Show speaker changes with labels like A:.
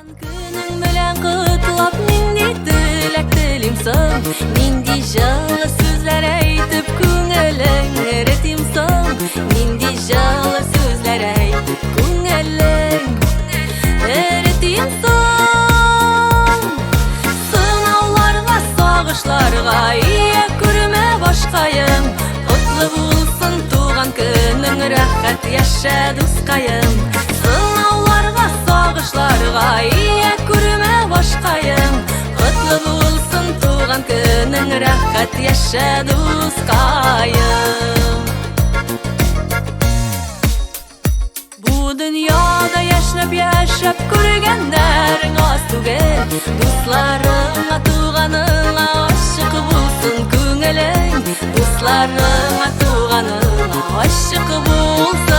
A: Күнің білән құтлап нинди тіләк тілеймсің, нинди жылы сөзләр әйтеп күңелең еретимсің, нинди жылы сөзләр әйтеп күңелең еретимсің. Сынауларга, сагышларга ия күрмә башкайым, котлы булсын туган көнең, рәхәт яшә дускайым. Сынауларга, сагышларга ия күрмә башкайым, котлы булсын туган көнең, рәхәт яшә дускайым. Бу дөньяда яшәп күргәннәрең аз түгел, дусларыңа, туганыңа ашык булсын күңелең, дусларыңа, туганыңа ашык булсын.